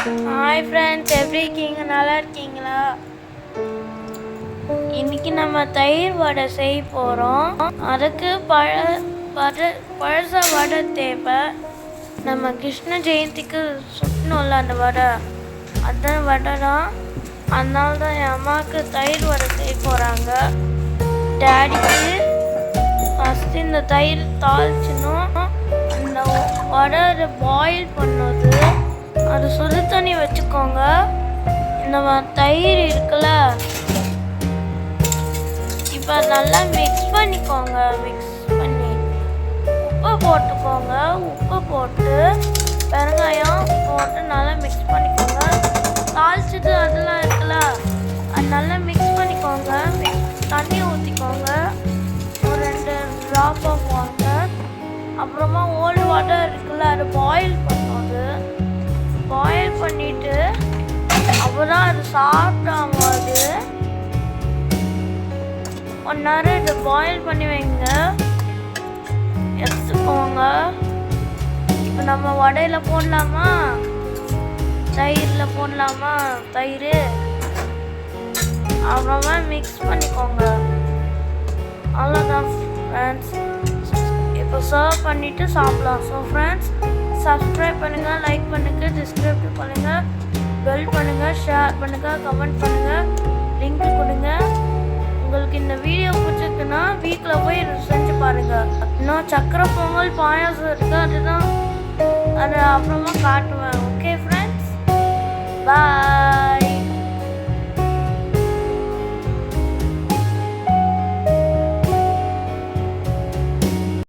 Hi friends, எப்படி இருக்கீங்க? நல்லா இருக்கீங்களா? இன்னைக்கு நம்ம தயிர் வடை செய்ய போகிறோம். அதுக்கு பழச வடை தேவை. நம்ம கிருஷ்ண ஜெயந்திக்கு சுட்டணும்ல அந்த வடை, அந்த வடை தான். அதனால தான் என் அம்மாவுக்கு தயிர் வடை செய்ய போகிறாங்க. டேடிக்கு ஃபஸ்ட்டு இந்த தயிர் தாளிச்சணும். அந்த வடை பாயில் பண்ணது, அது சுடு தண்ணி வச்சுக்கோங்க. இந்த தயிர் இருக்குல்ல, இப்போ நல்லா மிக்ஸ் பண்ணிக்கோங்க. மிக்ஸ் பண்ணி உப்பு போட்டுக்கோங்க. உப்பு போட்டு வெங்காயம் போட்டு நல்லா மிக்ஸ் பண்ணிக்கோங்க. தாளிச்சிட்டு அதெல்லாம் இருக்குல்ல, அது நல்லா மிக்ஸ் பண்ணிக்கோங்க. தண்ணி ஊற்றிக்கோங்க, ஒரு 2 ட்ராப் ஆஃப் வாட்டர். அப்புறமா ஓல்டு வாட்டர் இருக்குல்ல, அது பாயில் பண்ணுவது. பாயில் பண்ணிட்டு அப்போதான் அது சாப்பிட்டாம அது 1 நேரம் இதை பாயில் பண்ணி வைங்க, எடுத்துக்கோங்க. இப்போ நம்ம வடையில் போடலாமா, தயிரில் போடலாமா? தயிர் அப்புறமா மிக்ஸ் பண்ணிக்கோங்க. அவ்வளோதான் ஃப்ரெண்ட்ஸ். இப்போ சர்வ் பண்ணிவிட்டு சாப்பிடலாம். ஸோ ஃப்ரெண்ட்ஸ், சப்ஸ்கிரைப் பண்ணுங்கள், லைக் பண்ணுங்கள், டிஸ்கிரைப் பண்ணுங்கள், பெல் பண்ணுங்கள், ஷேர் பண்ணுங்கள், கமெண்ட் பண்ணுங்கள், லிங்க் கொடுங்க. உங்களுக்கு இந்த வீடியோ பிடிச்சிருக்குன்னா வீட்டில் போய் செஞ்சு பாருங்கள். இன்னும் சக்கரை பொங்கல் பாயாசம் இருக்குது, அதுதான் அதை அப்புறமா காட்டுவேன். ஓகே ஃப்ரெண்ட்ஸ், பாய்.